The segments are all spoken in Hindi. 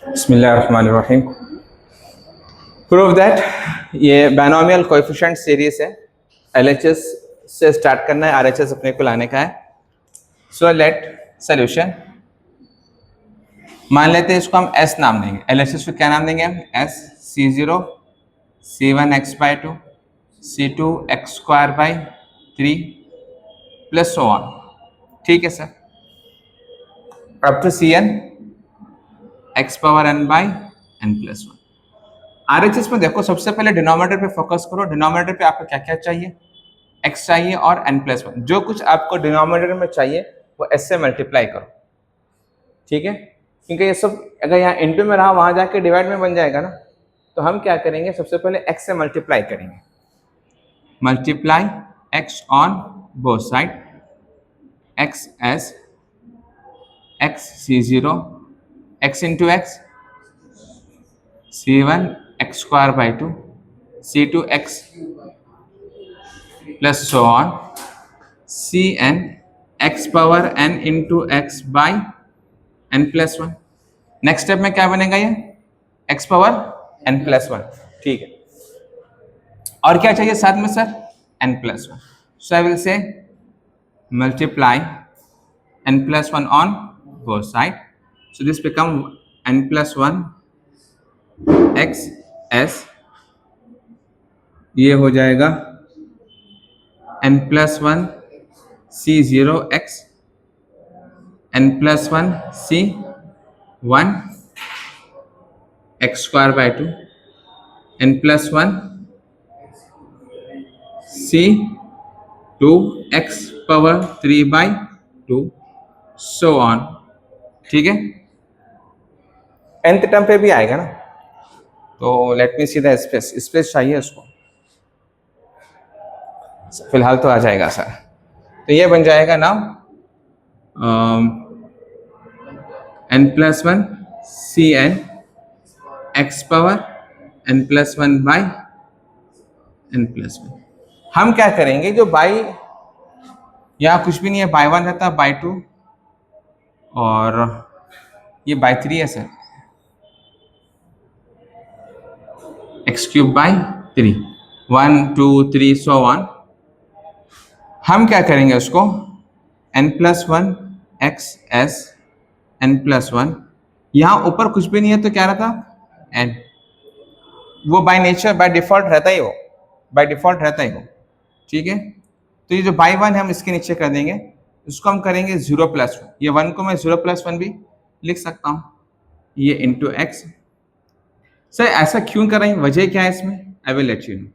बिस्मिल्लाहिर्रहमानिर्रहीम। प्रूव दैट ये बायनोमियल कोएफिशिएंट सीरीज है। एलएचएस से स्टार्ट करना है, आरएचएस अपने को लाने का है। सो लेट सॉल्यूशन मान लेते हैं, इसको हम एस नाम देंगे। एलएचएस को क्या नाम देंगे हम? S C0 C1x/2 C2x² 3 plus so on. ठीक है sir, up to Cn x⁻n/n+1। RHS में देखो, सबसे पहले डिनोमिनेटर पे फोकस करो। डिनोमिनेटर पे आपको क्या क्या चाहिए? x चाहिए और n+1। जो कुछ आपको डिनोमिनेटर में चाहिए वो s से मल्टीप्लाई करो। ठीक है, क्योंकि ये सब अगर यहाँ इनटू में रहा, वहां जाके डिवाइड में बन जाएगा ना। तो हम क्या करेंगे, सबसे पहले x से मल्टीप्लाई करेंगे। Multiply x on both side, x as x C0 x into x C1x²/2 C2x plus so on Cn x⁻n into x/n+1। Next step में क्या बनेगा? ये x⁻n+1। ठीक है, और क्या चाहिए साथ में sir? n+1। So I will say multiply n+1 on both side. So this become n+1 x s, ये हो जाएगा n+1 C0 x n+1 C1 x²/2 n+1 C2 x⁻3/2 so on. ठीक है, nth टर्म पे भी आएगा ना। तो let me see the space. Space चाहिए उसको, फिलहाल तो आ जाएगा सर। तो ये बन जाएगा नाउ n+1 Cn x⁻n+1/n+1। हम क्या करेंगे, जो बाई यहाँ कुछ भी नहीं है, बाई 1 रहता है, बाई 2 और ये बाई 3 है सर, x³/3 1 2 3 सो ऑन। हम क्या करेंगे उसको, n+1 x s n+1, यहाँ ऊपर कुछ भी नहीं है तो क्या रहता? n। वो बाय नेचर बाय डिफॉल्ट रहता ही, वो बाय डिफॉल्ट रहता ही वो। ठीक है, तो ये जो बाई 1 है हम इसके नीचे कर देंगे, इसको हम करेंगे 0+1। ये 1 को मैं 0+1 भी लिख सकता हूँ, ये इंटू एक्स। सर ऐसा क्यों कर रहे हैं, वजह क्या है इसमें? I will let you know.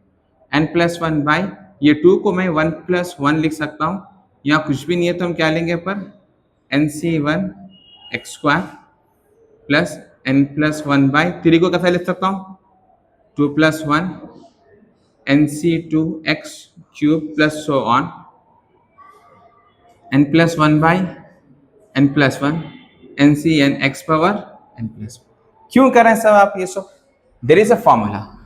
n+1 by ये 2 को मैं 1+1 लिख सकता हूँ, यहाँ कुछ भी नहीं है तो हम क्या लेंगे पर nc1 x² प्लस n+1/3 को कैसा लिख सकता हूँ? 2+1 nc2 x³ plus so on n+1/n+1 ncn x⁻n+1। क्यों कर रहे हैं सब आप ये सब? There is a formula.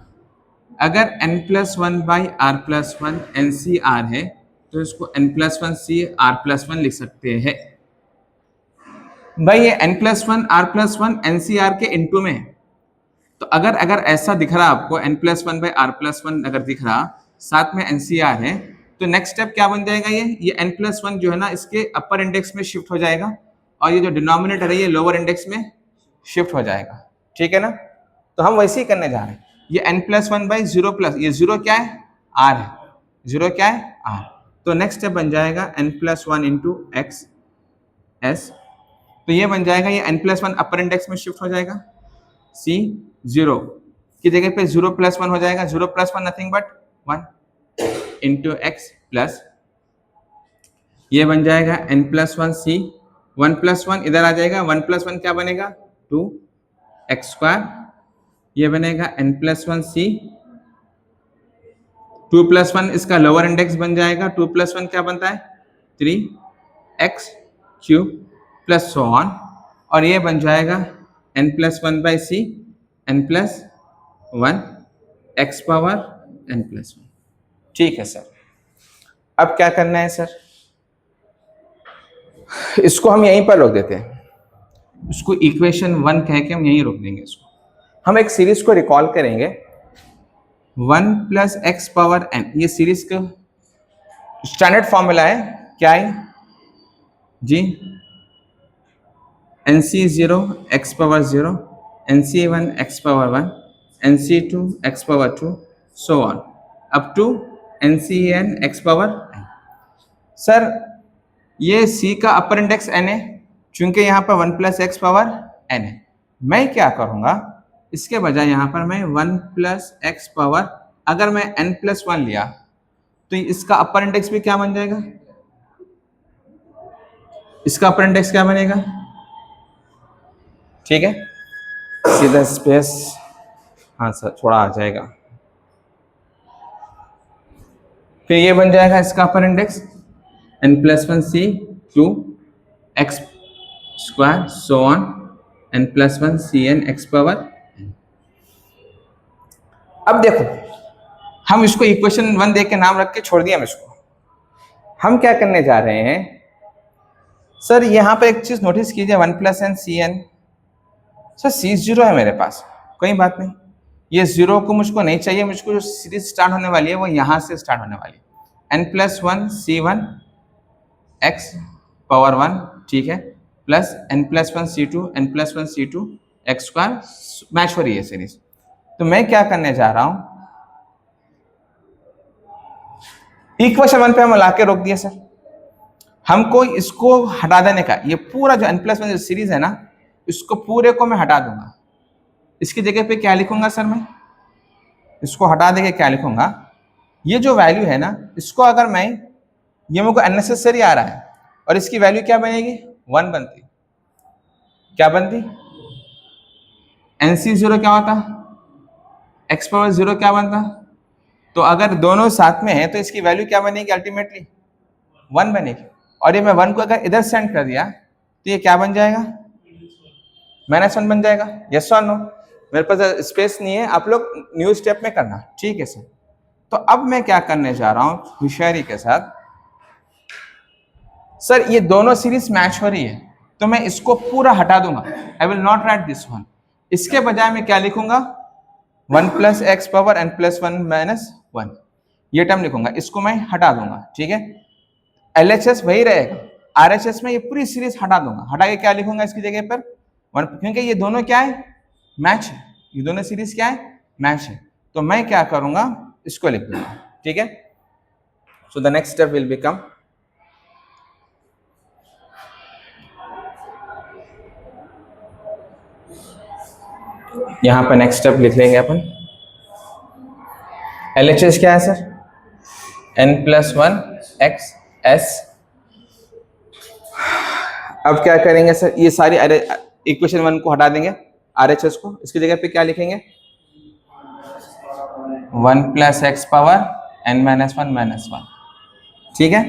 अगर n+1/r+1 ncr है तो इसको n+1c r+1 लिख सकते हैं। भाई ये n+1 r+1 ncr के इनटू में है, तो अगर ऐसा दिख रहा आपको n+1/r+1 अगर दिख रहा, साथ में ncr है, तो नेक्स्ट स्टेप क्या बन जाएगा? ये n+1 जो है ना, इसके अपर इंडेक्स में शिफ्ट हो जाएगा और ये जो डिनोमिनेटर है ये लोअर इंडेक्स में शिफ्ट हो जाएगा। ठीक है ना, तो हम वैसे ही करने जा रहे हैं। ये n+1/0+, ये 0 क्या है? r है। 0 क्या है? r। तो नेक्स्ट स्टेप बन जाएगा n+1 इंटू एक्स एस। तो ये बन जाएगा, ये n+1 अपर इंडेक्स में शिफ्ट हो जाएगा, C0 की जगह पे 0+1 हो जाएगा। 0+1 nothing but 1 into x plus ये बन जाएगा n+1 C 1+1 इधर आ जाएगा, 1+1 क्या बनेगा? 2x²। ये बनेगा n+1 C 2+1 इसका लोअर इंडेक्स बन जाएगा, 2+1 क्या बनता है? 3x³ प्लस सो ऑन, और ये बन जाएगा n+1/c n+1 x⁻n+1। ठीक है सर, अब क्या करना है सर? इसको हम यहीं पर रोक देते हैं। उसको इक्वेशन 1 कह के हम यहीं रोक देंगे इसको। हम एक सीरीज को रिकॉल करेंगे 1 प्लस एक्स पावर एन, ये सीरीज का स्टैंडर्ड फॉर्मूला है, क्या है जी, NC0 x power 0, NC1 x power 1, NC2 x power 2, so on up to NCN x power n। Sir ये C का अपर इंडेक्स n है, चूंकि यहाँ पर 1 प्लस एक्स पावर n है। मैं क्या करूँगा, इसके बजाय यहाँ पर मैं 1 प्लस एक्स पावर, अगर मैं n प्लस 1 लिया तो इसका अपर इंडेक्स भी क्या बन जाएगा, इसका अपर इंडेक्स क्या बनेगा, ठीक है, सीधा स्पेस, हाँ सर थोड़ा आ जाएगा, फिर ये बन जाएगा इसका upper index n plus 1 C 2 x square so on n plus 1 CN x power. अब देखो हम इसको इक्वेशन 1 देख के नाम रख के छोड़ दिया हम इसको। हम क्या करने जा रहे हैं सर, यहाँ पर एक चीज नोटिस कीजिए, 1 plus N CN, sir C0 है मेरे पास, कोई बात नहीं, ये 0 को मुझको नहीं चाहिए, मुझको जो सीरीज स्टार्ट होने वाली है वो यहाँ से स्टार्ट होने वाली है, n plus 1 C1 x power 1, ठीक है, plus n plus 1 C2 n plus 1 C2 x square, match हो रही है सीरीज। तो मैं क्या करने जा रहा हूं, इक्वेशन 1 पे हम ला के रोक दिए सर, हमको इसको हटा देने का, ये पूरा जो n प्लस 1 सीरीज है ना, इसको पूरे को मैं हटा दूंगा। इसकी जगह पे क्या लिखूंगा सर, मैं इसको हटा देके क्या लिखूंगा, ये जो वैल्यू है ना, इसको अगर मैं, ये मेरे को अननेसेसरी आ रहा है, और इसकी वैल्यू क्या बनेगी 1 बनती, क्या बनती, NC0 क्या होता, x पावर 0 क्या बनता, तो अगर दोनों साथ में है तो इसकी वैल्यू क्या बनेगी, अल्टीमेटली 1 बनेगी। और ये मैं 1 को अगर इधर सेंड कर दिया तो ये क्या बन जाएगा, -1 बन जाएगा, यस और नो। मेरे पास स्पेस नहीं है, आप लोग न्यू स्टेप में करना, ठीक है सर। तो अब मैं क्या करने जा रहा हूं होशियारी के साथ, सर ये दोनों सीरीज मैच हो रही है तो मैं इसको पूरा हटा दूंगा, I will not right this one, इसके बजाय मैं क्या लिखूंगा 1 plus x power n plus 1 minus 1, ये टर्म लिखूंगा, इसको मैं हटा दूंगा, ठीक है। LHS वही रहेगा, RHS में ये पूरी सीरीज हटा दूंगा, हटा के क्या लिखूंगा इसकी जगह पर 1, क्योंकि ये दोनों क्या है, मैच है, ये दोनों सीरीज क्या है, मैच है। तो मैं क्या करूंगा, इसको लिख दूंगा, ठीक है। So the next step will become, यहां पर नेक्स्ट स्टेप लिख लेंगे अपन, LHS क्या है sir, n plus 1 x s। अब क्या करेंगे सर, ये सारी इक्वेशन 1 को हटा देंगे, RHS को, इसकी जगह पे क्या लिखेंगे 1 plus x power n minus 1 minus 1, ठीक है,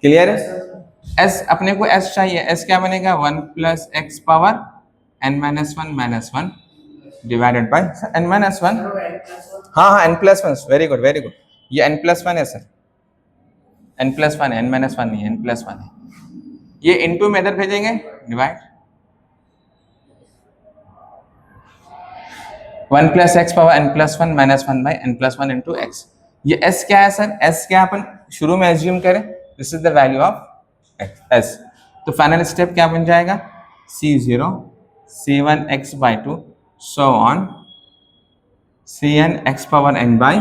क्लियर है। s अपने को s चाहिए, s क्या बनेगा 1 plus x power n minus 1 minus 1 divided by n minus 1, हाँ हाँ n plus 1, very good very good, ये n प्लस 1 है सर, n प्लस 1 है, n माइनस 1 नहीं है, n प्लस 1 है, ये इनटू में इधर भेजेंगे, divide 1 plus x power n plus 1 minus 1 by n plus 1 into x. ये s क्या है सर, s क्या अपन शुरू में एज्यूम करें, this is the value of s। तो फाइनल स्टेप क्या बन जाएगा, C0 C1 x by 2 so on CN x power n by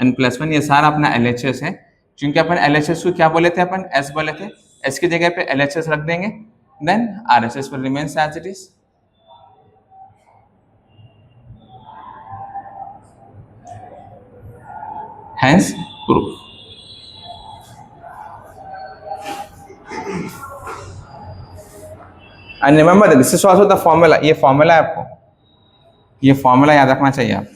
n plus 1, ये सारा अपना LHS है, क्योंकि अपन LHS को क्या बोले थे, अपन s बोले थे, s की जगह पे LHS रख देंगे, then RHS will remains as it is। Hence proof। And remember that this is also the formula, ये फॉर्मूला है, आपको ये फॉर्मूला याद रखना चाहिए आप।